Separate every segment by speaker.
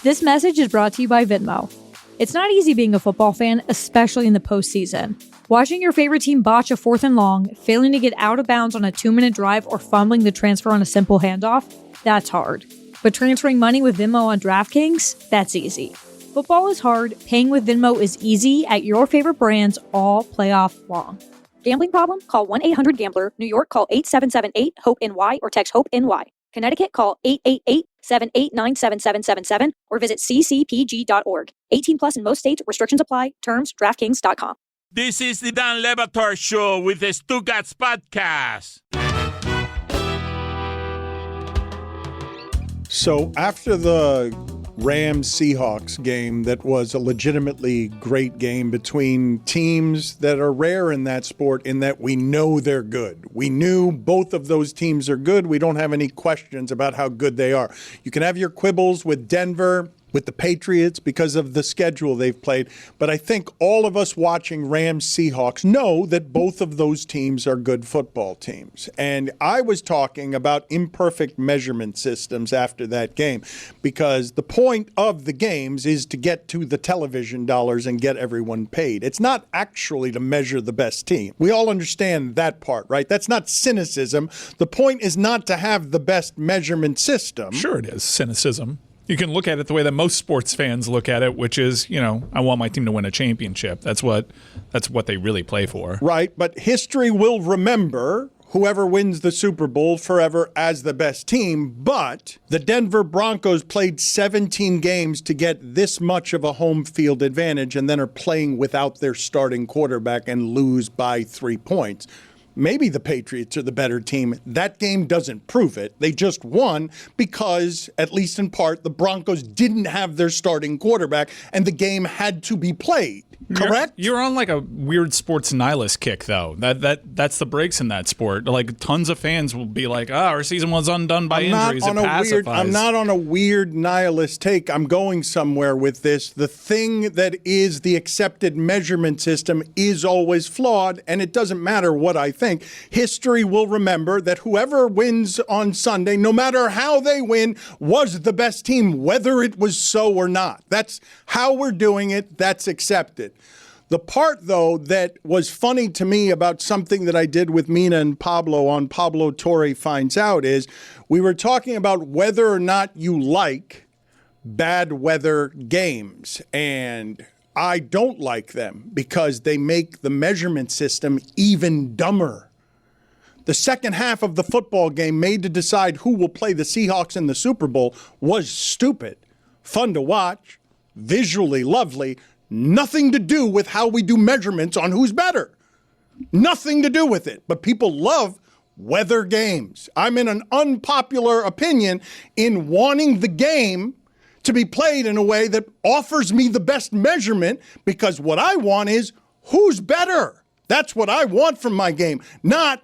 Speaker 1: This message is brought to you by Venmo. It's not easy being a football fan, especially in the postseason. Watching your favorite team botch a 4th and long, failing to get out of bounds on a 2-minute drive, or fumbling the transfer on a simple handoff, that's hard. But transferring money with Venmo on DraftKings, that's easy. Football is hard, paying with Venmo is easy at your favorite brands all playoff long. Gambling problem? Call 1-800-GAMBLER. New York, call 8778-HOPE-NY or text HOPE-NY. Connecticut, call 888-789-7777 or visit ccpg.org. 18 plus in most states. Restrictions apply. Terms, DraftKings.com.
Speaker 2: This is the Dan Le Batard Show with the Stugotz podcast.
Speaker 3: So after the Rams-Seahawks game that was a legitimately great game between teams that are rare in that sport in that we know they're good. We knew both of those teams are good. We don't have any questions about how good they are. You can have your quibbles with Denver, with the Patriots because of the schedule they've played. But I think all of us watching Rams-Seahawks know that both of those teams are good football teams. And I was talking about imperfect measurement systems after that game because the point of the games is to get to the television dollars and get everyone paid. It's not actually to measure the best team. We all understand that part, right? That's not cynicism. The point is not to have the best measurement system.
Speaker 4: Sure it is cynicism. You can look at it the way that most sports fans look at it, which is, I want my team to win a championship. That's what they really play for.
Speaker 3: Right, but history will remember whoever wins the Super Bowl forever as the best team, but the Denver Broncos played 17 games to get this much of a home field advantage and then are playing without their starting quarterback and lose by 3 points. Maybe the Patriots are the better team. That game doesn't prove it. They just won because, at least in part, the Broncos didn't have their starting quarterback and the game had to be played. Correct?
Speaker 4: You're on like a weird sports nihilist kick, though. That's the breaks in that sport. Like tons of fans will be like, our season was undone by injuries. It pacifies.
Speaker 3: I'm not on a weird nihilist take. I'm going somewhere with this. The thing that is the accepted measurement system is always flawed, and it doesn't matter what I think. History will remember that whoever wins on Sunday, no matter how they win, was the best team, whether it was so or not. That's how we're doing it. That's accepted. The part, though, that was funny to me about something that I did with Mina and Pablo on Pablo Torre Finds Out is we were talking about whether or not you like bad weather games. And I don't like them because they make the measurement system even dumber. The second half of the football game made to decide who will play the Seahawks in the Super Bowl was stupid. Fun to watch, visually lovely, nothing to do with how we do measurements on who's better. Nothing to do with it. But people love weather games. I'm in an unpopular opinion in wanting the game to be played in a way that offers me the best measurement because what I want is who's better. That's what I want from my game. Not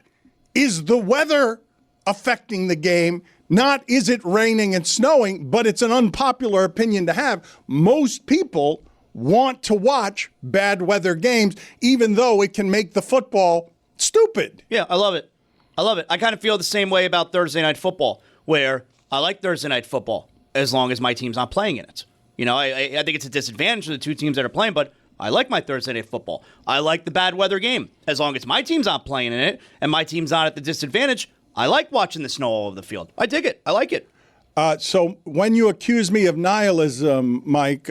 Speaker 3: is the weather affecting the game, not is it raining and snowing, but it's an unpopular opinion to have. Most people want to watch bad weather games, even though it can make the football stupid.
Speaker 5: Yeah, I love it. I kind of feel the same way about Thursday Night Football, where I like Thursday Night Football as long as my team's not playing in it. I think it's a disadvantage for the two teams that are playing, but I like my Thursday Night Football. I like the bad weather game. As long as my team's not playing in it and my team's not at the disadvantage, I like watching the snow all over the field. I dig it. I like it.
Speaker 3: So when you accuse me of nihilism, Mike,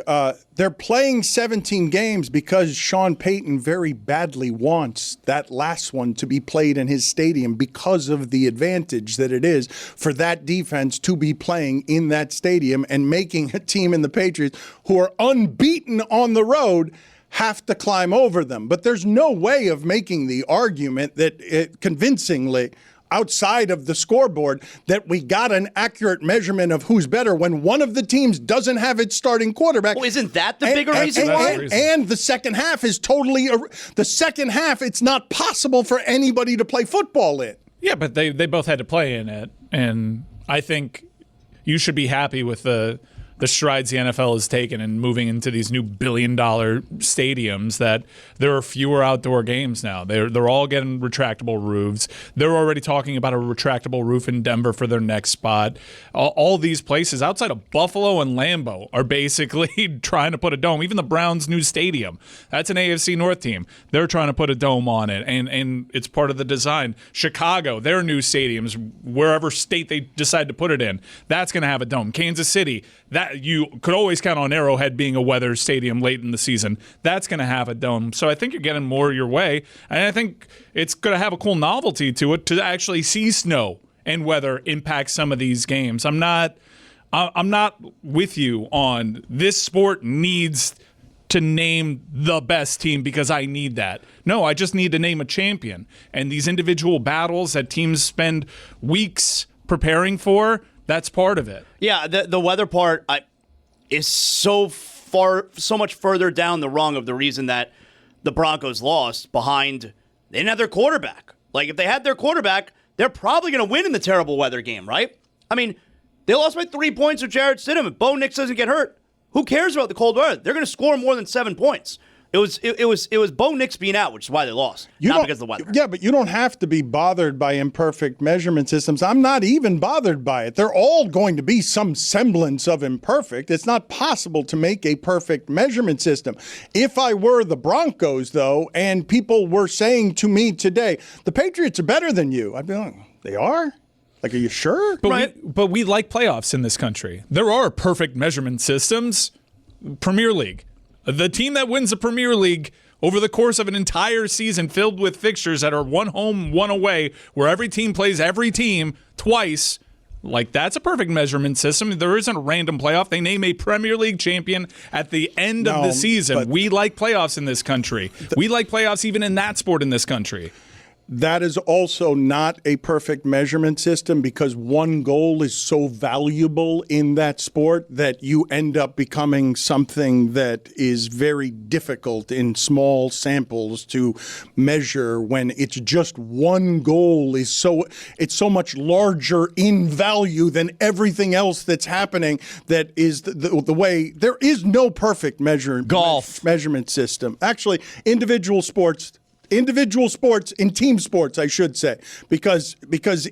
Speaker 3: they're playing 17 games because Sean Payton very badly wants that last one to be played in his stadium because of the advantage that it is for that defense to be playing in that stadium and making a team in the Patriots who are unbeaten on the road have to climb over them. But there's no way of making the argument that convincingly outside of the scoreboard that we got an accurate measurement of who's better when one of the teams doesn't have its starting quarterback.
Speaker 5: Well, isn't that the bigger reason why?
Speaker 3: And the second half is totally the second half. It's not possible for anybody to play football in.
Speaker 4: Yeah, but they both had to play in it, and I think you should be happy with the the strides the NFL has taken in moving into these new billion-dollar stadiums that there are fewer outdoor games now. They're all getting retractable roofs. They're already talking about a retractable roof in Denver for their next spot. All these places outside of Buffalo and Lambeau are basically trying to put a dome. Even the Browns' new stadium, that's an AFC North team. They're trying to put a dome on it, and it's part of the design. Chicago, their new stadiums, wherever state they decide to put it in, that's going to have a dome. Kansas City, that you could always count on Arrowhead being a weather stadium late in the season. That's going to have a dome. So I think you're getting more your way, and I think it's going to have a cool novelty to it to actually see snow and weather impact some of these games. I'm not with you on this sport needs to name the best team because I need that. No, I just need to name a champion. And these individual battles that teams spend weeks preparing for, that's part of it.
Speaker 5: Yeah, the weather part is so much further down the rung of the reason that the Broncos lost behind. They didn't have their quarterback. Like, if they had their quarterback, they're probably going to win in the terrible weather game, right? I mean, they lost by 3 points with Jarrett Stidham. If Bo Nix doesn't get hurt, who cares about the cold weather? They're going to score more than 7 points. It was Bo Nix being out, which is why they lost, not because of the weather.
Speaker 3: Yeah, but you don't have to be bothered by imperfect measurement systems. I'm not even bothered by it. They're all going to be some semblance of imperfect. It's not possible to make a perfect measurement system. If I were the Broncos, though, and people were saying to me today, the Patriots are better than you, I'd be like, they are? Like, are you sure?
Speaker 4: But we like playoffs in this country. There are perfect measurement systems. Premier League. The team that wins the Premier League over the course of an entire season filled with fixtures that are one home, one away, where every team plays every team twice, like that's a perfect measurement system. There isn't a random playoff. They name a Premier League champion at the end of the season. We like playoffs in this country. We like playoffs even in that sport in this country.
Speaker 3: That is also not a perfect measurement system because one goal is so valuable in that sport that you end up becoming something that is very difficult in small samples to measure when it's just one goal is it's so much larger in value than everything else that's happening. That is the way there is no perfect measurement system. Actually, individual sports in team sports, I should say, because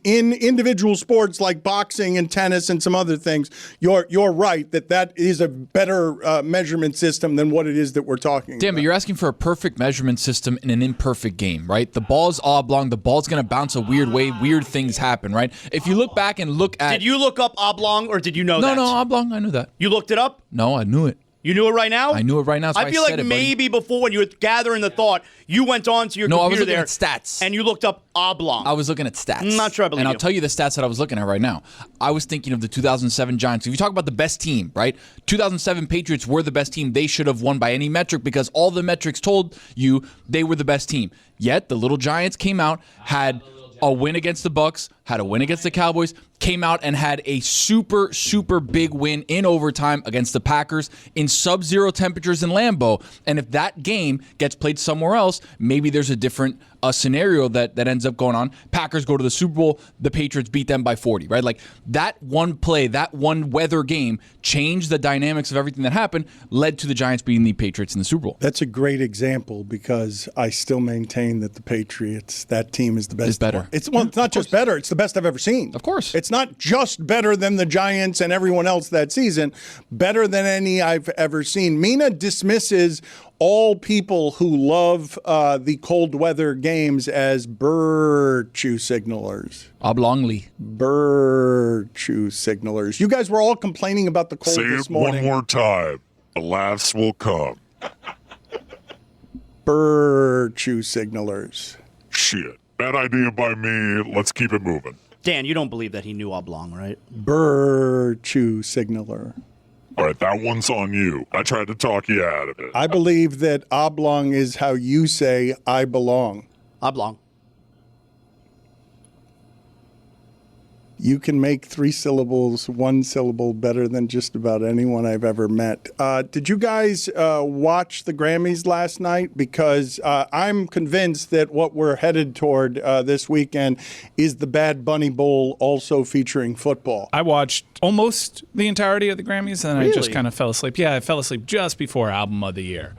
Speaker 3: in individual sports like boxing and tennis and some other things, you're right that is a better measurement system than what it is that we're talking about.
Speaker 6: Dan, but you're asking for a perfect measurement system in an imperfect game, right? The ball's oblong, the ball's going to bounce a weird way, weird things happen, right? If you look back and look at...
Speaker 5: Did you look up oblong or did you know that?
Speaker 6: No, oblong, I knew that.
Speaker 5: You looked it up?
Speaker 6: No, I knew it.
Speaker 5: You knew it right now?
Speaker 6: I knew it right now.
Speaker 5: I feel like maybe before when you were gathering the thought, you went on to your computer
Speaker 6: I was looking
Speaker 5: there
Speaker 6: at stats.
Speaker 5: And you looked up oblong.
Speaker 6: I was looking at stats.
Speaker 5: I'm not sure I believe
Speaker 6: And I'll
Speaker 5: you.
Speaker 6: tell you the stats that I was looking at right now. I was thinking of the 2007 Giants. If you talk about the best team, right? 2007 Patriots were the best team. They should have won by any metric because all the metrics told you they were the best team. Yet the little Giants came out, had a win against the Bucks, had a win against the Cowboys, came out and had a super, super big win in overtime against the Packers in sub-zero temperatures in Lambeau. And if that game gets played somewhere else, maybe there's a different scenario that ends up going on. Packers go to the Super Bowl, the Patriots beat them by 40, right? Like that one play, that one weather game changed the dynamics of everything that happened, led to the Giants beating the Patriots in the Super Bowl.
Speaker 3: That's a great example because I still maintain that the Patriots, that team is the best.
Speaker 6: It's better.
Speaker 3: It's not just better, it's the best I've ever seen.
Speaker 6: Of course.
Speaker 3: It's not just better than the Giants and everyone else that season, better than any I've ever seen. Mina dismisses all people who love the cold weather games as virtue signalers.
Speaker 6: Oblongly.
Speaker 3: Virtue signalers. You guys were all complaining about the cold
Speaker 7: Say
Speaker 3: this
Speaker 7: it
Speaker 3: morning.
Speaker 7: one more time. The laughs will come.
Speaker 3: Virtue signalers.
Speaker 7: Shit. Bad idea by me. Let's keep it moving.
Speaker 5: Dan, you don't believe that he knew oblong, right?
Speaker 3: Virtue signaler.
Speaker 7: All right, that one's on you. I tried to talk you out of it.
Speaker 3: I believe that oblong is how you say I belong.
Speaker 5: Oblong.
Speaker 3: You can make 3 syllables, 1 syllable better than just about anyone I've ever met. Did you guys watch the Grammys last night? Because I'm convinced that what we're headed toward this weekend is the Bad Bunny Bowl, also featuring football.
Speaker 4: I watched almost the entirety of the Grammys, and
Speaker 5: Really?
Speaker 4: I just kind of fell asleep. Yeah, I fell asleep just before Album of the Year.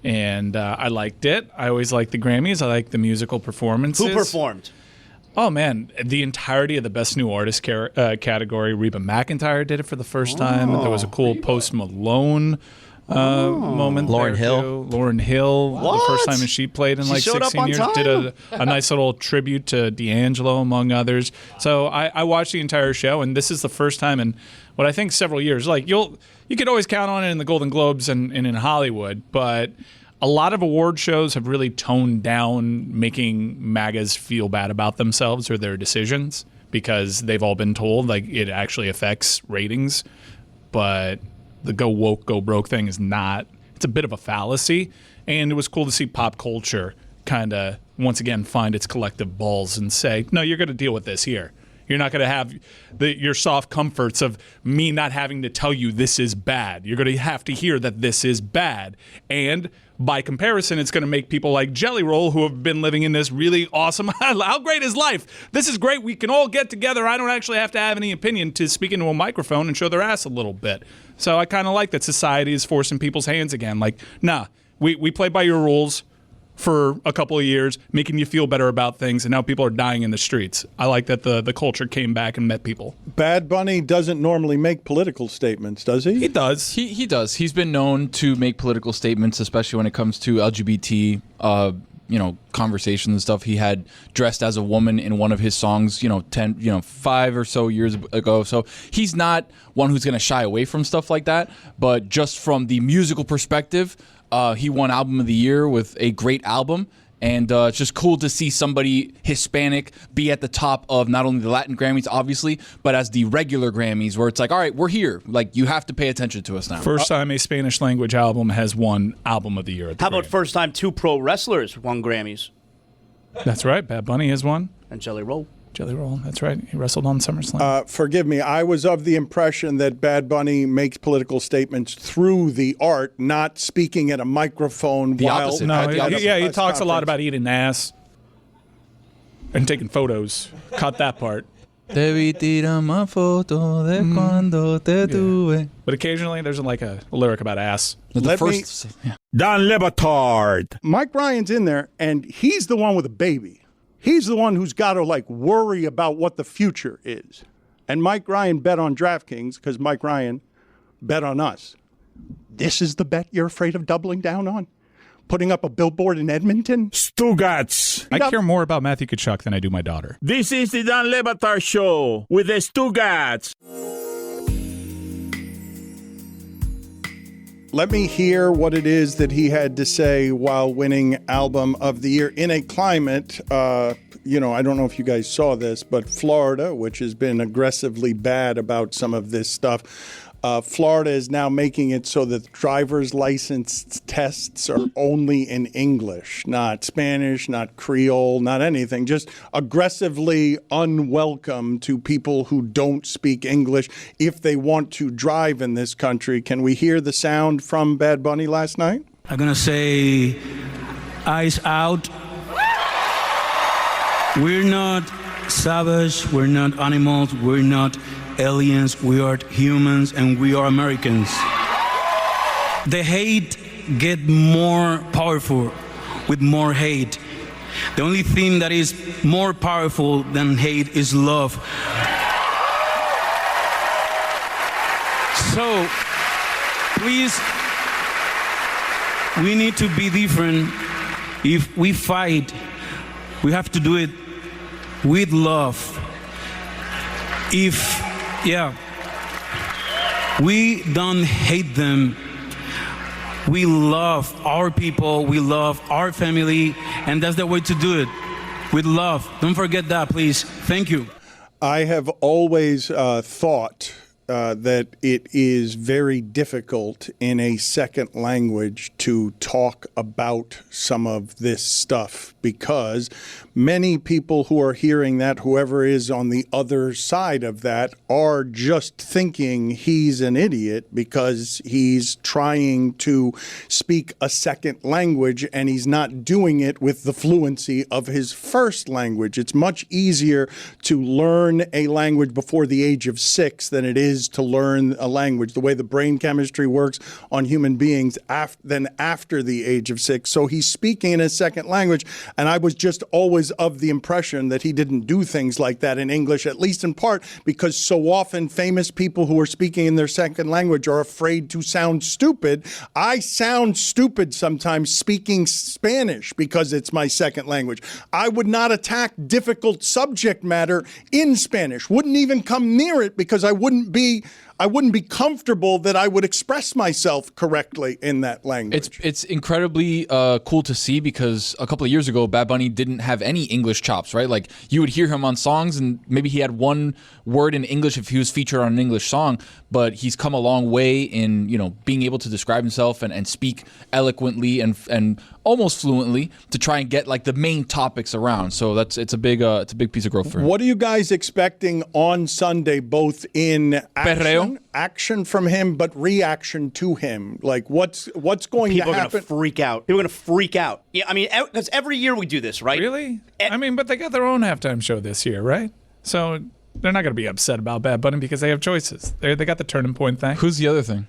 Speaker 4: And I liked it. I always like the Grammys. I like the musical performances.
Speaker 5: Who performed?
Speaker 4: Oh, man. The entirety of the Best New Artist category. Reba McEntire did it for the first time. There was a cool Post Malone moment
Speaker 8: Lauryn
Speaker 4: there,
Speaker 8: Hill.
Speaker 4: too. Lauryn Hill.
Speaker 5: What?
Speaker 4: The first time she played in
Speaker 5: She
Speaker 4: like
Speaker 5: showed up
Speaker 4: 16
Speaker 5: on
Speaker 4: years.
Speaker 5: time?
Speaker 4: Did a nice little tribute to D'Angelo, among others. So I watched the entire show, and this is the first time in what I think several years. Like you could always count on it in the Golden Globes and in Hollywood, but a lot of award shows have really toned down making MAGAs feel bad about themselves or their decisions because they've all been told like it actually affects ratings. But the go woke, go broke thing is not. It's a bit of a fallacy. And it was cool to see pop culture kind of once again find its collective balls and say, no, you're going to deal with this here. You're not going to have your soft comforts of me not having to tell you this is bad. You're going to have to hear that this is bad. And by comparison, it's going to make people like Jelly Roll, who have been living in this really awesome, how great is life? This is great. We can all get together. I don't actually have to have any opinion to speak into a microphone and show their ass a little bit. So I kind of like that society is forcing people's hands again. Like, nah, we play by your rules for a couple of years, making you feel better about things, and now people are dying in the streets. I like that the culture came back and met people.
Speaker 3: Bad Bunny doesn't normally make political statements, does he?
Speaker 4: He does.
Speaker 6: He does. He's been known to make political statements, especially when it comes to LGBT, conversations and stuff. He had Dressed as a Woman in one of his songs, 5 or so years ago. So he's not one who's going to shy away from stuff like that. But just from the musical perspective, he won Album of the Year with a great album. And it's just cool to see somebody Hispanic be at the top of not only the Latin Grammys, obviously, but as the regular Grammys, where it's like, all right, we're here. Like, you have to pay attention to us now.
Speaker 4: First time a Spanish language album has won Album of the Year. At the
Speaker 5: How about
Speaker 4: Grammys.
Speaker 5: first time 2 pro wrestlers won Grammys?
Speaker 4: That's right. Bad Bunny has won.
Speaker 5: And Jelly Roll.
Speaker 4: Jelly Roll. That's right. He wrestled on SummerSlam.
Speaker 3: Forgive me, I was of the impression that Bad Bunny makes political statements through the art, not speaking at a microphone
Speaker 6: The
Speaker 3: while
Speaker 6: opposite.
Speaker 4: no,
Speaker 3: at the
Speaker 4: he
Speaker 3: press
Speaker 4: talks a lot
Speaker 3: conference.
Speaker 4: about eating ass and taking photos. Cut that part.
Speaker 6: Te vi tirar una foto de cuando te tuve.
Speaker 4: But occasionally there's like a lyric about ass.
Speaker 3: Let me-
Speaker 2: Dan Le Batard.
Speaker 3: Mike Ryan's in there, and he's the one with a baby. He's the one who's got to worry about what the future is. And Mike Ryan bet on DraftKings because Mike Ryan bet on us. This is the bet you're afraid of doubling down on? Putting up a billboard in Edmonton?
Speaker 2: Stugotz.
Speaker 4: I care more about Matthew Tkachuk than I do my daughter.
Speaker 2: This is the Dan Le Batard Show with the Stugotz.
Speaker 3: Let me hear what it is that he had to say while winning Album of the Year in a climate, I don't know if you guys saw this, but Florida, which has been aggressively bad about some of this stuff, Florida is now making it so that driver's license tests are only in English, not Spanish, not Creole, not anything, just aggressively unwelcome to people who don't speak English if they want to drive in this country. Can we hear the sound from Bad Bunny last night?
Speaker 9: I'm gonna say, eyes out. We're not savage, we're not animals, we're not aliens, we are humans, and we are Americans. The hate get more powerful with more hate. The only thing that is more powerful than hate is love. So, please, we need to be different. If we fight, we have to do it with love. We don't hate them. We love our people, we love our family, and that's the way to do it, with love. Don't forget that, please. Thank you.
Speaker 3: I have always thought that it is very difficult in a second language to talk about some of this stuff because many people who are hearing that, whoever is on the other side of that, are just thinking he's an idiot because he's trying to speak a second language and he's not doing it with the fluency of his first language. It's much easier to learn a language before the age of 6 than it is to learn a language, the way the brain chemistry works on human beings than after the age of 6. So he's speaking in a second language, and I was just always of the impression that he didn't do things like that in English, at least in part because so often famous people who are speaking in their second language are afraid to sound stupid. I sound stupid sometimes speaking Spanish because it's my second language. I would not attack difficult subject matter in Spanish, wouldn't even come near it because I wouldn't be comfortable that I would express myself correctly in that language.
Speaker 6: It's incredibly cool to see because a couple of years ago, Bad Bunny didn't have any English chops, right? Like you would hear him on songs and maybe he had one word in English if he was featured on an English song, but he's come a long way in, being able to describe himself and speak eloquently and almost fluently to try and get like the main topics around. So it's a big piece of growth for him.
Speaker 3: What are you guys expecting on Sunday, both in action from him, but reaction to him? Like what's going to happen?
Speaker 5: People are going to freak out. People are going to freak out. Yeah, I mean, because every year we do this, right?
Speaker 4: Really? But they got their own halftime show this year, right? So they're not going to be upset about Bad Bunny because they have choices. They got the Turning Point thing.
Speaker 6: Who's the other thing?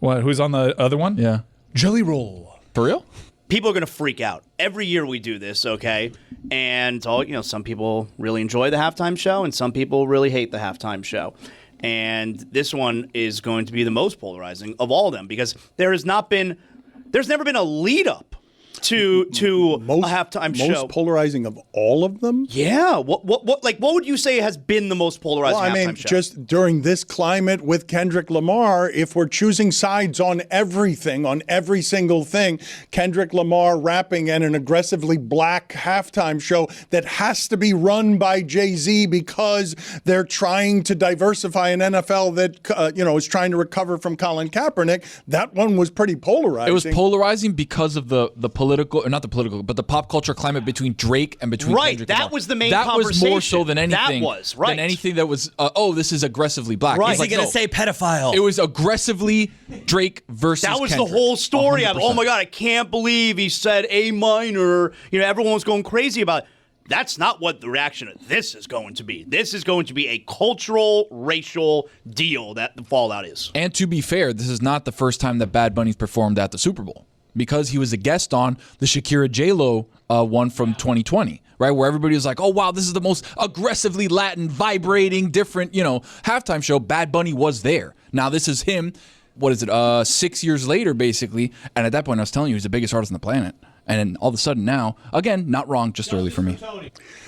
Speaker 4: What? Who's on the other one?
Speaker 6: Yeah.
Speaker 4: Jelly Roll.
Speaker 6: For real?
Speaker 5: People are going to freak out. Every year we do this, okay? And some people really enjoy the halftime show and some people really hate the halftime show. And this one is going to be the most polarizing of all of them because there's never been a lead up to a halftime show.
Speaker 3: Most polarizing of all of them?
Speaker 5: Yeah. What would you say has been the most polarizing halftime show?
Speaker 3: Just during this climate with Kendrick Lamar, if we're choosing sides on everything, on every single thing, Kendrick Lamar rapping and an aggressively black halftime show that has to be run by Jay-Z because they're trying to diversify an NFL that is trying to recover from Colin Kaepernick, that one was pretty polarizing.
Speaker 6: It was polarizing because of the the pop culture climate between Drake and between Kendrick Lamar.
Speaker 5: That was the main
Speaker 6: conversation. That was more so than anything.
Speaker 5: That was, right.
Speaker 6: Than anything that was, this is aggressively black.
Speaker 5: Right.
Speaker 8: Is he going to say pedophile?
Speaker 6: It was aggressively Drake versus
Speaker 5: That was
Speaker 6: Kendrick,
Speaker 5: the whole story.
Speaker 6: 100%.
Speaker 5: Oh my God, I can't believe he said A minor. Everyone was going crazy about it. That's not what the reaction of this is going to be. This is going to be a cultural, racial deal that the fallout is.
Speaker 6: And to be fair, this is not the first time that Bad Bunny's performed at the Super Bowl, because he was a guest on the Shakira J-Lo one from 2020, right? Where everybody was like, oh, wow, this is the most aggressively Latin, vibrating, different, halftime show. Bad Bunny was there. Now this is him, 6 years later, basically. And at that point, I was telling you, he's the biggest artist on the planet. And then all of a sudden now, again, not wrong, just early for me.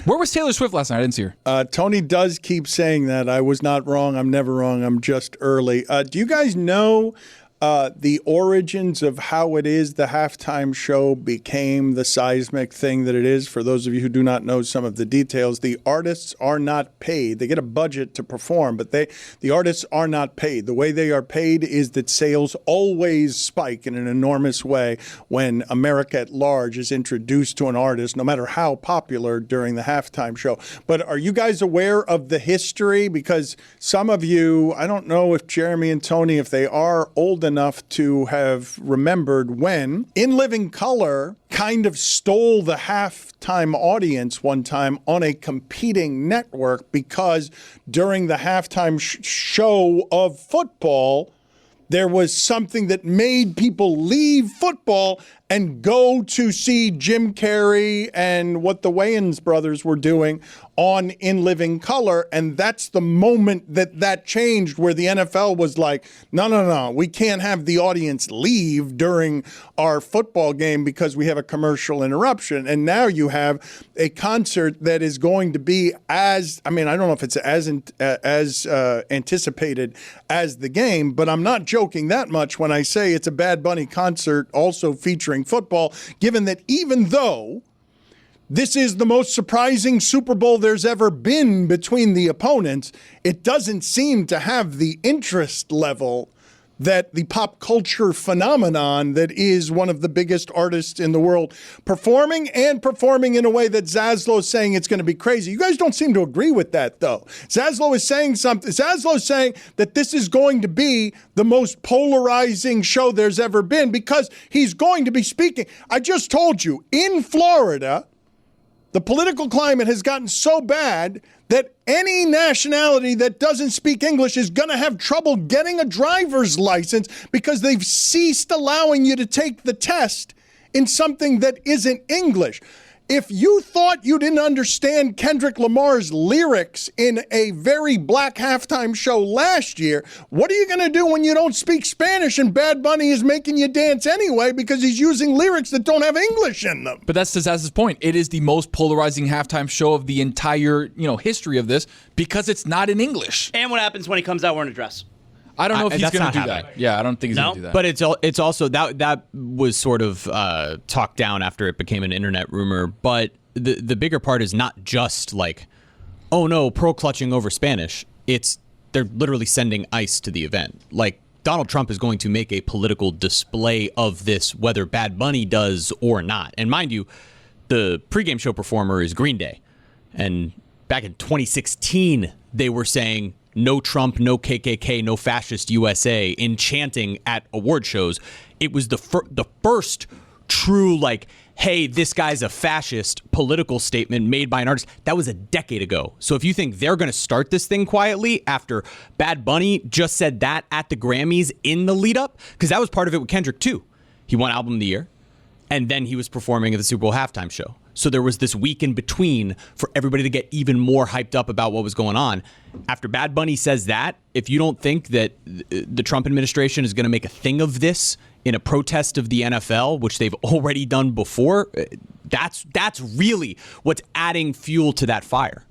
Speaker 6: Where was Taylor Swift last night? I didn't see her.
Speaker 3: Tony does keep saying that. I was not wrong. I'm never wrong. I'm just early. Do you guys know the origins of how it is the halftime show became the seismic thing that it is? For those of you who do not know some of the details, the artists are not paid. They get a budget to perform, but the artists are not paid. The way they are paid is that sales always spike in an enormous way when America at large is introduced to an artist, no matter how popular, during the halftime show. But are you guys aware of the history? Because some of you, I don't know if Jeremy and Tony, if they are old enough to have remembered when In Living Color kind of stole the halftime audience one time on a competing network, because during the halftime show of football, there was something that made people leave football and go to see Jim Carrey and what the Wayans brothers were doing on In Living Color. And that's the moment that changed, where the NFL was like, no, we can't have the audience leave during our football game because we have a commercial interruption. And now you have a concert that is going to be I don't know if it's as anticipated as the game, but I'm not joking that much when I say it's a Bad Bunny concert also featuring football, given that even though this is the most surprising Super Bowl there's ever been between the opponents, it doesn't seem to have the interest level that the pop culture phenomenon that is one of the biggest artists in the world performing in a way that Zaslow's saying it's going to be crazy. You guys don't seem to agree with that, though. Zaslow is saying something. Zaslow is saying that this is going to be the most polarizing show there's ever been because he's going to be speaking. I just told you, in Florida, the political climate has gotten so bad that any nationality that doesn't speak English is going to have trouble getting a driver's license because they've ceased allowing you to take the test in something that isn't English. If you thought you didn't understand Kendrick Lamar's lyrics in a very black halftime show last year, what are you going to do when you don't speak Spanish and Bad Bunny is making you dance anyway because he's using lyrics that don't have English in them?
Speaker 6: But that's Zaz's point. It is the most polarizing halftime show of the entire, history of this because it's not in English.
Speaker 5: And what happens when he comes out wearing a dress?
Speaker 6: I don't know if he's
Speaker 8: that's
Speaker 6: going to
Speaker 8: not
Speaker 6: do
Speaker 8: happening.
Speaker 6: that. Yeah, I don't think he's going to do that.
Speaker 8: But it's also that was sort of talked down after it became an internet rumor. But the bigger part is not just like, oh no, pearl clutching over Spanish. They're literally sending ICE to the event. Like Donald Trump is going to make a political display of this, whether Bad Bunny does or not. And mind you, the pregame show performer is Green Day, and back in 2016 they were saying, no Trump, no KKK, no fascist USA in chanting at award shows. It was the first true, like, hey, this guy's a fascist political statement made by an artist. That was a decade ago. So if you think they're going to start this thing quietly after Bad Bunny just said that at the Grammys in the lead up, because that was part of it with Kendrick too. He won Album of the Year, and then he was performing at the Super Bowl halftime show. So there was this week in between for everybody to get even more hyped up about what was going on. After Bad Bunny says that, if you don't think that the Trump administration is going to make a thing of this in a protest of the NFL, which they've already done before, that's really what's adding fuel to that fire.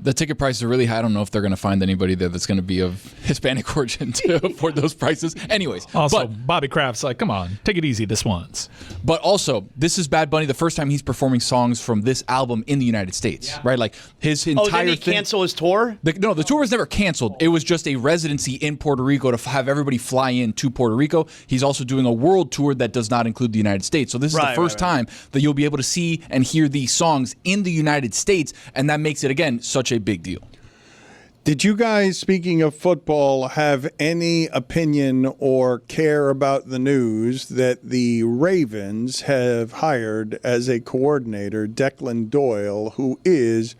Speaker 6: The ticket prices are really high. I don't know if they're going to find anybody there that's going to be of Hispanic origin to afford those prices. Anyways.
Speaker 4: Also, Bobby Kraft's like, come on, take it easy this once.
Speaker 6: But also, this is Bad Bunny, the first time he's performing songs from this album in the United States, right? Like his entire
Speaker 5: did he cancel his tour?
Speaker 6: No, the tour was never canceled. It was just a residency in Puerto Rico to have everybody fly in to Puerto Rico. He's also doing a world tour that does not include the United States. So this is the first time that you'll be able to see and hear these songs in the United States, and that makes it, again, such a big deal.
Speaker 3: Did you guys, speaking of football, have any opinion or care about the news that the Ravens have hired as a coordinator Declan Doyle, who is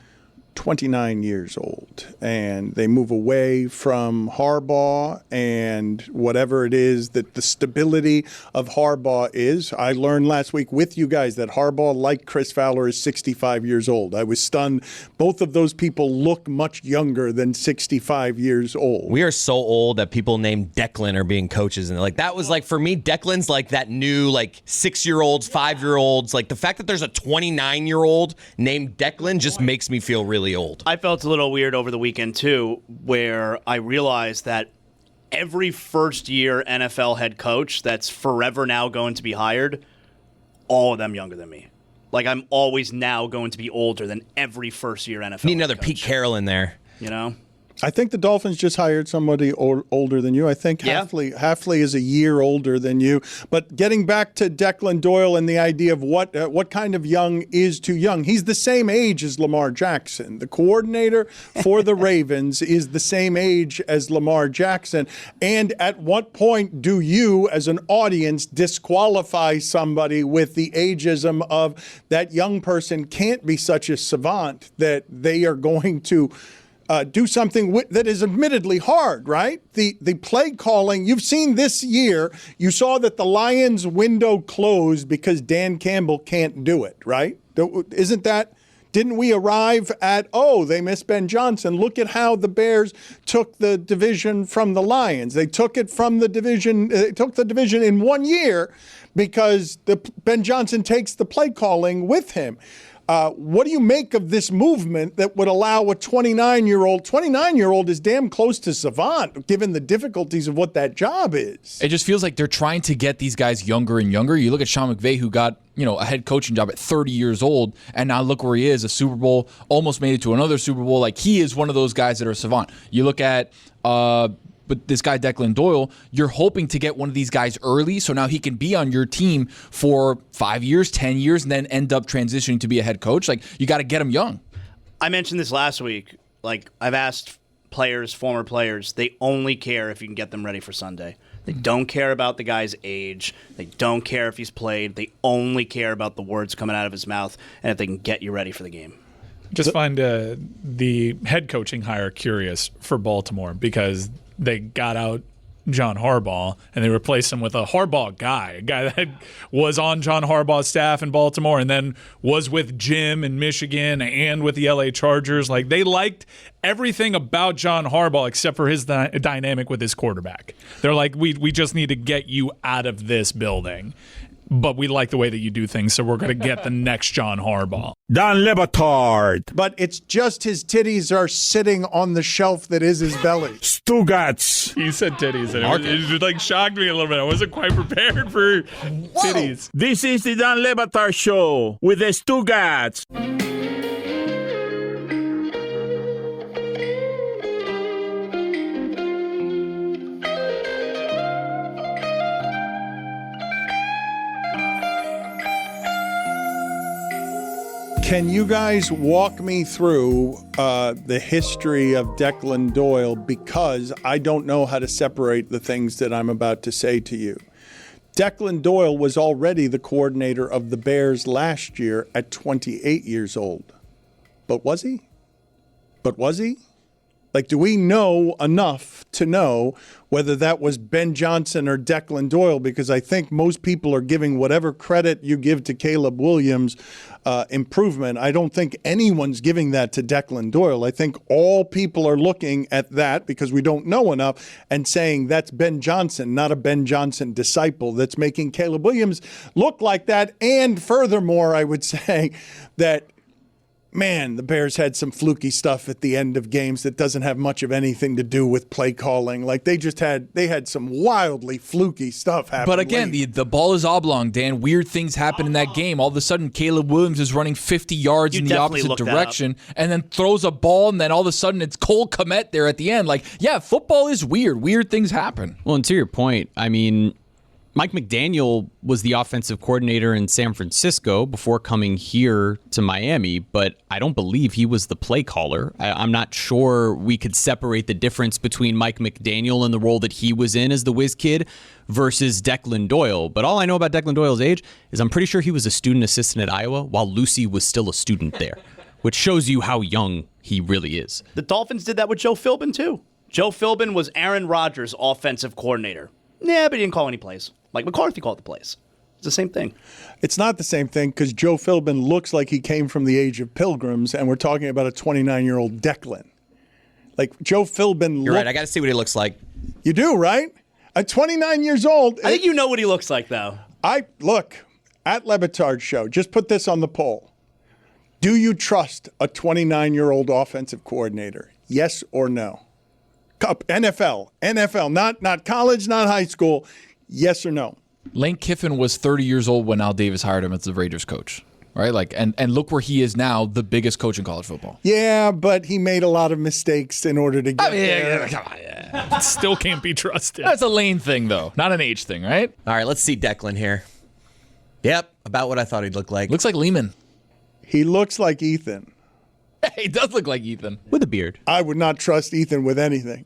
Speaker 3: 29 years old, and they move away from Harbaugh and whatever it is that the stability of Harbaugh is? I learned last week with you guys that Harbaugh, like Chris Fowler, is 65 years old. I was stunned. Both of those people look much younger than 65 years old.
Speaker 10: We are so old that people named Declan are being coaches, and like that was like, for me, Declan's like that new like 6-year-olds, 5-year-olds. Like the fact that there's a 29-year-old named Declan just makes me feel really old.
Speaker 5: I felt a little weird over the weekend, too, where I realized that every first-year NFL head coach that's forever now going to be hired, all of them younger than me. Like, I'm always now going to be older than every first-year NFL
Speaker 10: Need another
Speaker 5: head coach.
Speaker 10: Pete Carroll in there.
Speaker 5: You know?
Speaker 3: I think the Dolphins just hired somebody older than you. I think Hafley is a year older than you. But getting back to Declan Doyle and the idea of what kind of young is too young, he's the same age as Lamar Jackson. The coordinator for the Ravens is the same age as Lamar Jackson. And at what point do you, as an audience, disqualify somebody with the ageism of that young person can't be such a savant that they are going to do something that is admittedly hard, right? The play calling, you've seen this year, you saw that the Lions window closed because Dan Campbell can't do it, right? Didn't we arrive at, they missed Ben Johnson? Look at how the Bears took the division from the Lions. They took it from the division, in 1 year because Ben Johnson takes the play calling with him. What do you make of this movement that would allow a 29-year-old is damn close to savant, given the difficulties of what that job is?
Speaker 6: It just feels like they're trying to get these guys younger and younger. You look at Sean McVay, who got a head coaching job at 30 years old, and now look where he is, a Super Bowl, almost made it to another Super Bowl. Like, he is one of those guys that are savant. You look at but this guy, Declan Doyle, you're hoping to get one of these guys early so now he can be on your team for 5 years, 10 years, and then end up transitioning to be a head coach. Like, you got to get him young.
Speaker 5: I mentioned this last week. Like, I've asked players, former players, they only care if you can get them ready for Sunday. They don't care about the guy's age. They don't care if he's played. They only care about the words coming out of his mouth and if they can get you ready for the game.
Speaker 4: Just find the head coaching hire curious for Baltimore because they got out John Harbaugh and they replaced him with a Harbaugh guy, a guy that was on John Harbaugh's staff in Baltimore and then was with Jim in Michigan and with the LA Chargers. Like, they liked everything about John Harbaugh except for his dynamic with his quarterback. They're like, we just need to get you out of this building. But we like the way that you do things, so we're going to get the next John Harbaugh.
Speaker 2: Dan Le Batard.
Speaker 3: But it's just his titties are sitting on the shelf that is his belly.
Speaker 2: Stugotz.
Speaker 4: You said titties, and it like shocked me a little bit. I wasn't quite prepared for titties.
Speaker 2: This is the Dan Le Batard Show with the Stugotz.
Speaker 3: Can you guys walk me through the history of Declan Doyle, because I don't know how to separate the things that I'm about to say to you. Declan Doyle was already the coordinator of the Bears last year at 28 years old. But was he? Like, do we know enough to know whether that was Ben Johnson or Declan Doyle? Because I think most people are giving whatever credit you give to Caleb Williams' improvement. I don't think anyone's giving that to Declan Doyle. I think all people are looking at that, because we don't know enough, and saying that's Ben Johnson, not a Ben Johnson disciple, that's making Caleb Williams look like that. And furthermore, I would say that, man, the Bears had some fluky stuff at the end of games that doesn't have much of anything to do with play calling. Like, they had some wildly fluky stuff happen.
Speaker 6: But again, the ball is oblong, Dan. Weird things happen in that game. All of a sudden, Caleb Williams is running 50 yards in the opposite direction and then throws a ball, and then all of a sudden it's Cole Kmet there at the end. Like, yeah, football is weird. Weird things happen.
Speaker 8: Well, and to your point, I mean, Mike McDaniel was the offensive coordinator in San Francisco before coming here to Miami, but I don't believe he was the play caller. I'm not sure we could separate the difference between Mike McDaniel and the role that he was in as the whiz kid versus Declan Doyle. But all I know about Declan Doyle's age is I'm pretty sure he was a student assistant at Iowa while Lucy was still a student there, which shows you how young he really is.
Speaker 5: The Dolphins did that with Joe Philbin, too. Joe Philbin was Aaron Rodgers' offensive coordinator. Yeah, but he didn't call any plays. Mike McCarthy called the plays. It's the same thing.
Speaker 3: It's not the same thing, because Joe Philbin looks like he came from the age of pilgrims, and we're talking about a 29-year-old Declan. Like, Joe Philbin.
Speaker 10: You're right. I got to see what he looks like.
Speaker 3: You do, right? At 29 years old.
Speaker 5: I think you know what he looks like, though.
Speaker 3: Look, at Le Batard Show, just put this on the poll. Do you trust a 29-year-old offensive coordinator? Yes or no? NFL, not college, not high school. Yes or no?
Speaker 6: Lane Kiffin was 30 years old when Al Davis hired him as the Raiders coach, right? Like, and look where he is now, the biggest coach in college football.
Speaker 3: Yeah, but he made a lot of mistakes in order to get there.
Speaker 6: Come on, yeah.
Speaker 4: Still can't be trusted.
Speaker 6: That's a Lane thing, though, not an age thing, right?
Speaker 10: All right, let's see Declan here. Yep, about what I thought he'd look like.
Speaker 6: Looks like Lehman.
Speaker 3: He looks like Ethan.
Speaker 6: He does look like Ethan.
Speaker 8: With a beard.
Speaker 3: I would not trust Ethan with anything.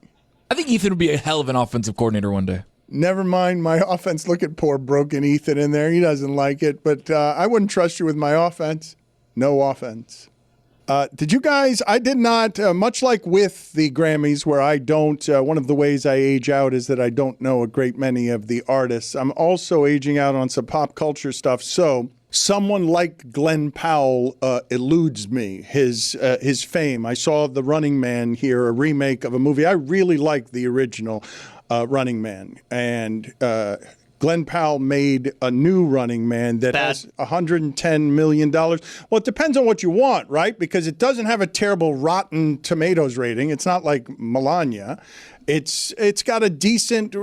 Speaker 6: I think Ethan would be a hell of an offensive coordinator one day.
Speaker 3: Never mind my offense. Look at poor broken Ethan in there. He doesn't like it. But I wouldn't trust you with my offense. No offense. Did you guys? I did not. Much like with the Grammys, where I don't. One of the ways I age out is that I don't know a great many of the artists. I'm also aging out on some pop culture stuff. So someone like Glen Powell eludes me. His fame. I saw The Running Man here, a remake of a movie. I really like the original Running Man, and Glen Powell made a new Running Man that has $110 million. Well, it depends on what you want, right? Because it doesn't have a terrible Rotten Tomatoes rating. It's not like Melania. It's got a decent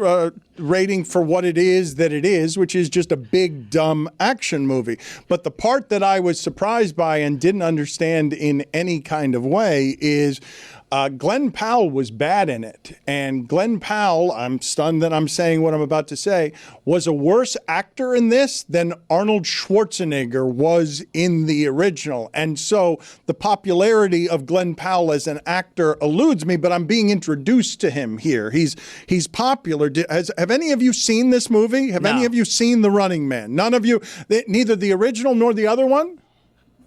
Speaker 3: rating for what it is, which is just a big, dumb action movie. But the part that I was surprised by and didn't understand in any kind of way is Glen Powell was bad in it. And Glen Powell, I'm stunned that I'm saying what I'm about to say, was a worse actor in this than Arnold Schwarzenegger was in the original. And so the popularity of Glen Powell as an actor eludes me, but I'm being introduced to him here. He's popular. Have any of you seen this movie? Have any of you seen The Running Man? None of you? Neither the original nor the other one?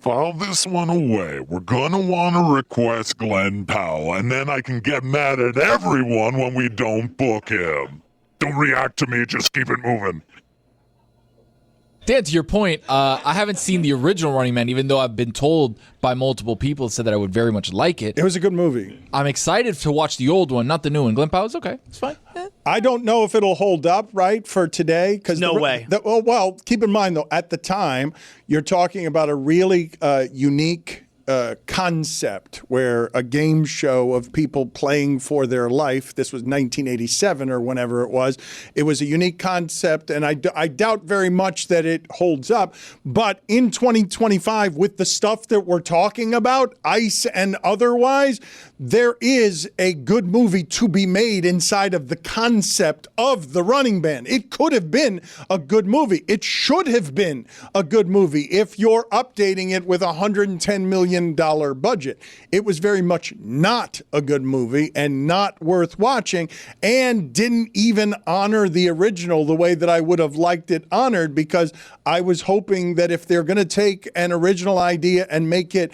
Speaker 7: File this one away. We're gonna want to request Glen Powell, and then I can get mad at everyone when we don't book him. Don't react to me, just keep it moving.
Speaker 6: Dan, to your point, I haven't seen the original Running Man, even though I've been told by multiple people said that I would very much like it.
Speaker 3: It was a good movie.
Speaker 6: I'm excited to watch the old one, not the new one. Glen Powell's okay. It's fine.
Speaker 3: I don't know if it'll hold up, right, for today.
Speaker 5: No way.
Speaker 3: Well, keep in mind, though, at the time, you're talking about a really unique concept where a game show of people playing for their life, this was 1987 or whenever it was a unique concept, and I doubt very much that it holds up. But in 2025, with the stuff that we're talking about, ICE and otherwise, there is a good movie to be made inside of the concept of The Running Man. It could have been a good movie. It should have been a good movie if you're updating it with $110 million budget. It was very much not a good movie and not worth watching, and didn't even honor the original the way that I would have liked it honored, because I was hoping that if they're going to take an original idea and make it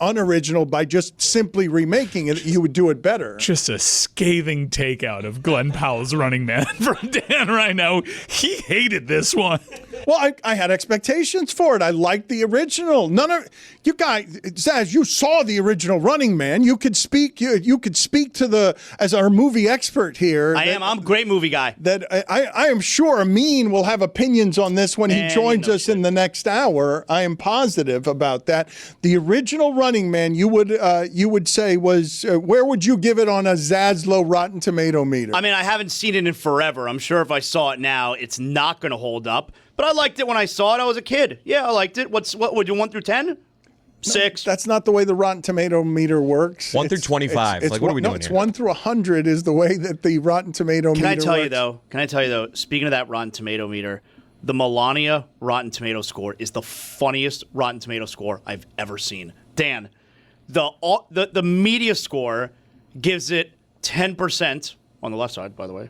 Speaker 3: unoriginal by just simply remaking it, you would do it better.
Speaker 4: Just a scathing takeout of Glen Powell's Running Man from Dan right now. He hated this one.
Speaker 3: Well, I had expectations for it. I liked the original. None of you guys, Zaz, you saw the original Running Man. You could speak. You could speak to the as our movie expert here.
Speaker 5: I'm a great movie guy.
Speaker 3: That I am sure Amin will have opinions on this when he joins us in the next hour. I am positive about that. The original Running Man, you would say was where would you give it on a Zaslow Rotten Tomato meter?
Speaker 5: I mean, I haven't seen it in forever. I'm sure if I saw it now, it's not going to hold up. But I liked it when I saw it. I was a kid. Yeah, I liked it. What would you 1 through 10? 6.
Speaker 3: That's not the way the Rotten Tomato meter works.
Speaker 10: 1 through 25. What are we doing
Speaker 3: it's
Speaker 10: here?
Speaker 3: 1 through 100 is the way that the Rotten Tomato meter works.
Speaker 5: Can I tell you though, speaking of that Rotten Tomato meter, the Melania Rotten Tomato score is the funniest Rotten Tomato score I've ever seen. Dan, the media score gives it 10% on the left side, by the way.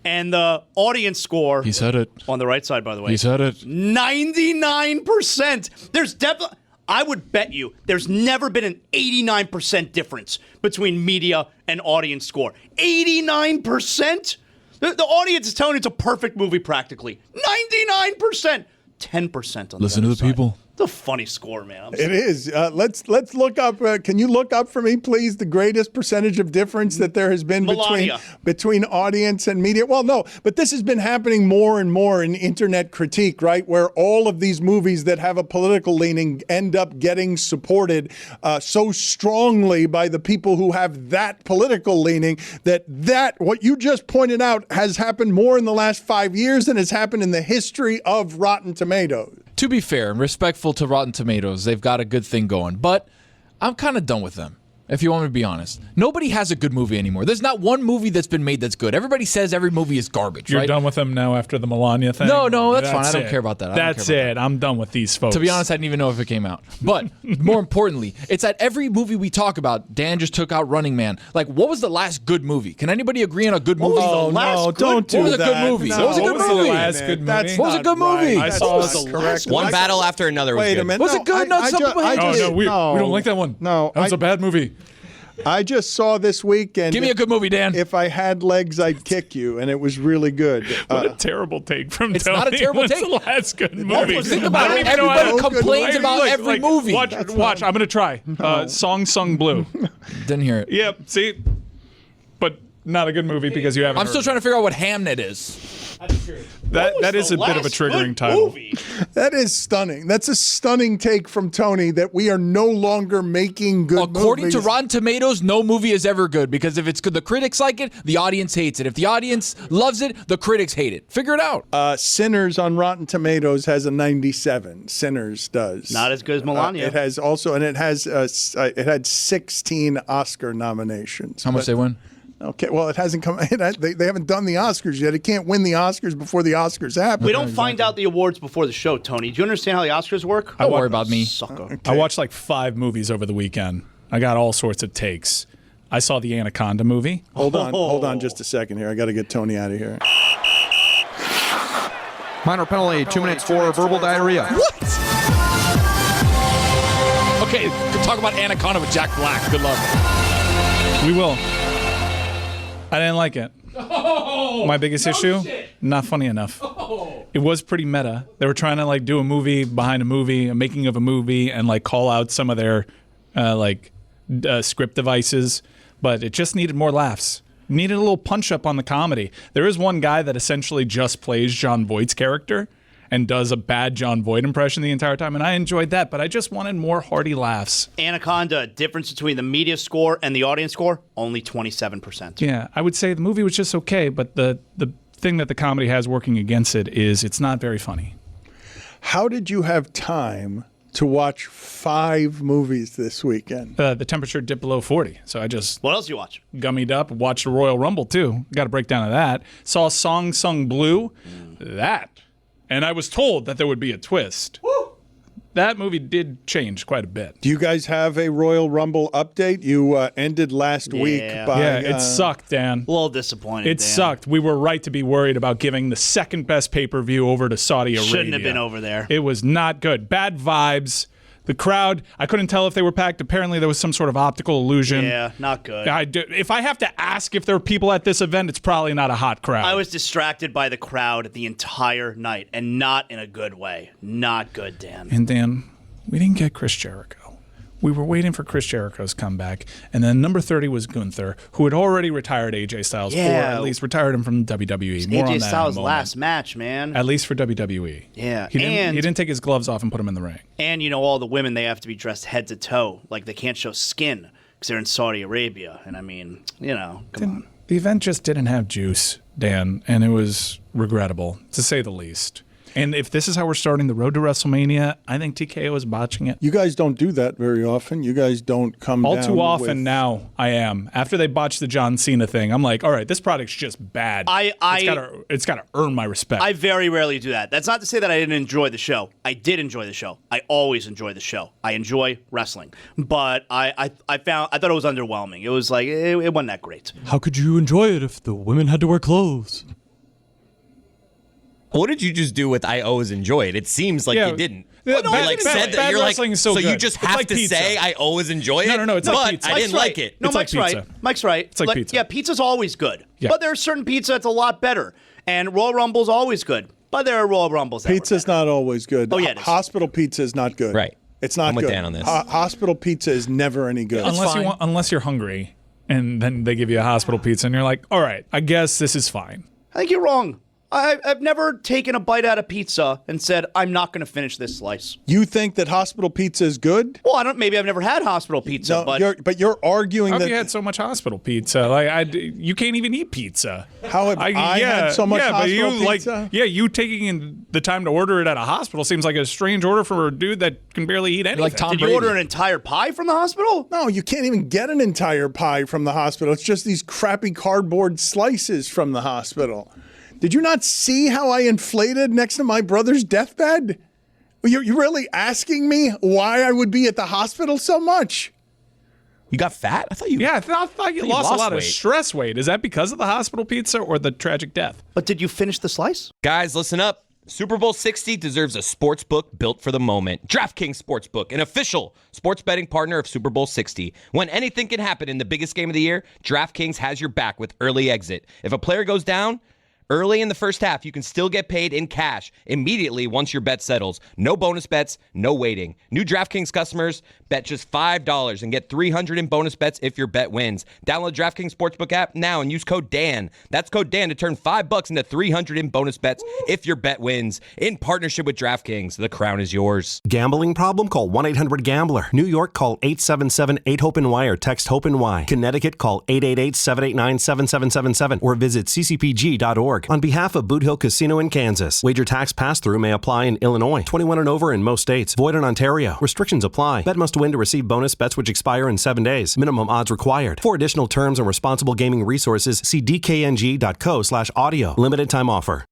Speaker 5: And the audience score,
Speaker 4: he said it,
Speaker 5: on the right side, by the way.
Speaker 4: He said it.
Speaker 5: 99%. There's definitely, I would bet you there's never been an 89% difference between media and audience score. 89%? The audience is telling you it's a perfect movie practically. 99%. 10% on the
Speaker 4: Listen to the
Speaker 5: side.
Speaker 4: people.
Speaker 5: The funny score, man.
Speaker 3: It is. Let's look up. Can you look up for me, please, the greatest percentage of difference that there has been between audience and media? Well, no, but this has been happening more and more in internet critique, right? Where all of these movies that have a political leaning end up getting supported so strongly by the people who have that political leaning that what you just pointed out has happened more in the last 5 years than has happened in the history of Rotten Tomatoes.
Speaker 6: To be fair and respectful to Rotten Tomatoes, they've got a good thing going, but I'm kind of done with them, if you want me to be honest. Nobody has a good movie anymore. There's not one movie that's been made that's good. Everybody says every movie is garbage,
Speaker 4: You're
Speaker 6: right?
Speaker 4: done with them now after the Melania thing?
Speaker 6: No, that's fine. I don't care about that.
Speaker 4: That's it. I'm done with these folks.
Speaker 6: To be honest, I didn't even know if it came out. But more importantly, it's that every movie we talk about, Dan just took out Running Man. Like, what was the last good movie? Can anybody agree on a good movie?
Speaker 3: Oh, no, don't do that.
Speaker 6: What was a good movie?
Speaker 3: No.
Speaker 6: What was a good
Speaker 4: What was the
Speaker 6: movie?
Speaker 4: last good movie?
Speaker 6: What was a good movie?
Speaker 4: I saw the
Speaker 3: correct.
Speaker 10: One battle after another was
Speaker 3: Wait
Speaker 10: good.
Speaker 3: a minute.
Speaker 6: Was it good? No, some people hate it.
Speaker 4: We don't like that one.
Speaker 3: No,
Speaker 4: that was a bad movie.
Speaker 3: I just saw this weekend.
Speaker 6: Give me a good movie, Dan.
Speaker 3: If I had legs, I'd kick you, and it was really good.
Speaker 4: What a terrible take from
Speaker 6: It's
Speaker 4: Tony.
Speaker 6: not a terrible
Speaker 4: What's
Speaker 6: take.
Speaker 4: the last good movie?
Speaker 6: Think about it.
Speaker 4: I don't even know how
Speaker 6: Everybody
Speaker 4: to-
Speaker 6: complains about every movie.
Speaker 4: Watch. I'm going to try. Song Sung Blue.
Speaker 6: Didn't hear it.
Speaker 4: Yep. See? But not a good movie because you haven't
Speaker 6: I'm still trying to figure out what Hamnet is.
Speaker 4: That is a bit of a triggering title.
Speaker 3: That is stunning. That's a stunning take from Tony that we are no longer making good
Speaker 6: According
Speaker 3: movies.
Speaker 6: to Rotten Tomatoes, no movie is ever good because if it's good, the critics like it, the audience hates it. If the audience loves it, the critics hate it. Figure it out.
Speaker 3: Sinners on Rotten Tomatoes has a 97. Sinners does.
Speaker 5: Not as good as Melania.
Speaker 3: It has also, and it had 16 Oscar nominations.
Speaker 6: How much they win?
Speaker 3: Okay, well, it hasn't come. They haven't done the Oscars yet. It can't win the Oscars before the Oscars happen.
Speaker 5: We don't find out the awards before the show, Tony. Do you understand how the Oscars work?
Speaker 6: Don't worry about me.
Speaker 5: Sucker.
Speaker 3: Okay.
Speaker 4: I watched like 5 movies over the weekend. I got all sorts of takes. I saw the Anaconda movie.
Speaker 3: Hold on just a second here. I got to get Tony out of here.
Speaker 11: Minor penalty, 2 minutes for verbal diarrhea.
Speaker 6: What? Okay, talk about Anaconda with Jack Black. Good luck.
Speaker 4: We will. I didn't like it. My biggest issue, not funny enough. It was pretty meta. They were trying to like do a movie behind a movie, a making of a movie, and like call out some of their script devices, but it just needed more laughs. Needed a little punch up on the comedy. There is one guy that essentially just plays Jon Voight's character and does a bad Jon Voight impression the entire time, and I enjoyed that, but I just wanted more hearty laughs.
Speaker 5: Anaconda, difference between the media score and the audience score, only 27%.
Speaker 4: Yeah, I would say the movie was just okay, but the thing that the comedy has working against it is it's not very funny.
Speaker 3: How did you have time to watch 5 movies this weekend?
Speaker 4: The temperature dipped below 40, so I just
Speaker 5: What else do you watch?
Speaker 4: gummied up, watched the Royal Rumble too. Got a breakdown of that. Saw Song Sung Blue. That. And I was told that there would be a twist. Woo! That movie did change quite a bit.
Speaker 3: Do you guys have a Royal Rumble update? You ended last week by...
Speaker 4: Yeah, it sucked, Dan.
Speaker 5: A little disappointed,
Speaker 4: It
Speaker 5: Dan.
Speaker 4: sucked. We were right to be worried about giving the second best pay-per-view over to Saudi Arabia.
Speaker 5: Shouldn't have been over there.
Speaker 4: It was not good. Bad vibes. The crowd, I couldn't tell if they were packed. Apparently, there was some sort of optical illusion.
Speaker 5: Yeah, not good.
Speaker 4: If I have to ask if there are people at this event, it's probably not a hot crowd.
Speaker 5: I was distracted by the crowd the entire night, and not in a good way. Not good, Dan.
Speaker 4: And Dan, we didn't get Chris Jericho. We were waiting for Chris Jericho's comeback, and then number 30 was Gunther, who had already retired AJ Styles, or at least retired him from WWE. More on
Speaker 5: AJ
Speaker 4: that
Speaker 5: Styles'
Speaker 4: in a
Speaker 5: last match, man.
Speaker 4: At least for WWE.
Speaker 5: Yeah,
Speaker 4: He didn't take his gloves off and put him in the ring.
Speaker 5: And you know, all the women, they have to be dressed head to toe. Like, they can't show skin because they're in Saudi Arabia. And I mean, you know, come on.
Speaker 4: The event just didn't have juice, Dan, and it was regrettable, to say the least. And if this is how we're starting the road to WrestleMania, I think TKO is botching it.
Speaker 3: You guys don't do that very often. You guys don't come
Speaker 4: All
Speaker 3: down
Speaker 4: too often
Speaker 3: with...
Speaker 4: now, I am. After they botched the John Cena thing, I'm like, all right, this product's just bad. It's got to earn my respect.
Speaker 5: I very rarely do that. That's not to say that I didn't enjoy the show. I did enjoy the show. I always enjoy the show. I enjoy wrestling. But I thought it was underwhelming. It was like, it wasn't that great.
Speaker 8: How could you enjoy it if the women had to wear clothes?
Speaker 10: What did you just do with I always enjoy it? It seems like you didn't.
Speaker 4: Well,
Speaker 10: You like said that you're like,
Speaker 4: wrestling is so
Speaker 10: you
Speaker 4: good.
Speaker 10: just
Speaker 4: It's
Speaker 10: have
Speaker 4: like
Speaker 10: to
Speaker 4: pizza.
Speaker 10: say I always enjoy it.
Speaker 4: No, it's like
Speaker 10: but
Speaker 4: pizza.
Speaker 10: I didn't
Speaker 5: Mike's
Speaker 10: like
Speaker 5: right.
Speaker 10: it.
Speaker 5: No,
Speaker 4: It's like
Speaker 5: Mike's right.
Speaker 4: pizza.
Speaker 5: Mike's right.
Speaker 4: It's like pizza.
Speaker 5: Yeah, pizza's always good.
Speaker 4: Yeah.
Speaker 5: But there's certain pizza that's a lot better. And Royal Rumble's always good. But there are Royal Rumbles that
Speaker 3: Pizza's
Speaker 5: were better.
Speaker 3: not always good.
Speaker 5: Oh, yeah, it is.
Speaker 3: Hospital pizza is not good.
Speaker 10: Right.
Speaker 3: It's not
Speaker 10: I'm with
Speaker 3: good.
Speaker 10: Dan on this.
Speaker 3: Hospital pizza is never any good.
Speaker 4: Unless you're hungry, and then they give you a hospital pizza, and you're like, all right, I guess this is fine.
Speaker 5: I think you're wrong. I've never taken a bite out of pizza and said, I'm not going to finish this slice.
Speaker 3: You think that hospital pizza is good?
Speaker 5: Well, maybe I've never had hospital pizza,
Speaker 3: No,
Speaker 5: but
Speaker 3: you're arguing
Speaker 4: How
Speaker 3: that
Speaker 4: have you had so much hospital pizza? Like, you can't even eat pizza.
Speaker 3: How have I had so much hospital pizza?
Speaker 4: You taking in the time to order it at a hospital seems like a strange order for a dude that can barely eat anything.
Speaker 6: Like Tom
Speaker 5: did
Speaker 6: Brady.
Speaker 5: you order an entire pie from the hospital?
Speaker 3: No, you can't even get an entire pie from the hospital. It's just these crappy cardboard slices from the hospital. Did you not see how I inflated next to my brother's deathbed? You're really asking me why I would be at the hospital so much?
Speaker 10: You got fat? I thought you.
Speaker 4: Yeah, I thought you lost a lot of stress weight. Is that because of the hospital pizza or the tragic death?
Speaker 5: But did you finish the slice?
Speaker 10: Guys, listen up. Super Bowl 60 deserves a sports book built for the moment. DraftKings Sportsbook, an official sports betting partner of Super Bowl 60. When anything can happen in the biggest game of the year, DraftKings has your back with early exit. If a player goes down, Early in the first half, you can still get paid in cash immediately once your bet settles. No bonus bets, no waiting. New DraftKings customers bet just $5 and get $300 in bonus bets if your bet wins. Download DraftKings Sportsbook app now and use code DAN. That's code DAN to turn $5 into $300 in bonus bets if your bet wins. In partnership with DraftKings, the crown is yours.
Speaker 12: Gambling problem? Call 1-800-GAMBLER. New York, call 877-8-HOPE-NY or text HOPE-NY. Connecticut, call 888-789-7777 or visit ccpg.org. On behalf of Boot Hill Casino in Kansas, wager tax pass-through may apply in Illinois. 21 and over in most states. Void in Ontario. Restrictions apply. Bet must win to receive bonus bets which expire in 7 days. Minimum odds required. For additional terms and responsible gaming resources, see dkng.co/audio. Limited time offer.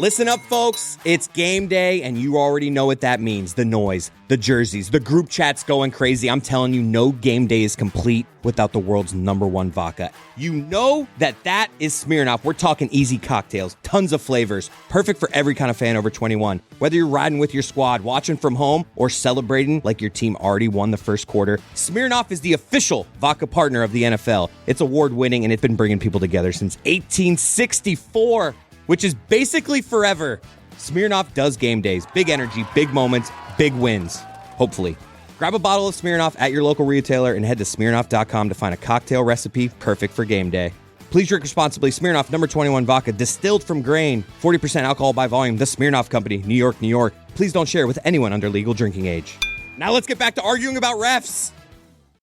Speaker 10: Listen up, folks. It's game day, and you already know what that means. The noise, the jerseys, the group chats going crazy. I'm telling you, no game day is complete without the world's #1 vodka. You know that is Smirnoff. We're talking easy cocktails, tons of flavors, perfect for every kind of fan over 21. Whether you're riding with your squad, watching from home, or celebrating like your team already won the first quarter, Smirnoff is the official vodka partner of the NFL. It's award-winning, and it's been bringing people together since 1864. Which is basically forever. Smirnoff does game days. Big energy, big moments, big wins. Hopefully. Grab a bottle of Smirnoff at your local retailer and head to Smirnoff.com to find a cocktail recipe perfect for game day. Please drink responsibly. Smirnoff #21 vodka, distilled from grain. 40% alcohol by volume. The Smirnoff Company, New York, New York. Please don't share with anyone under legal drinking age. Now let's get back to arguing about refs.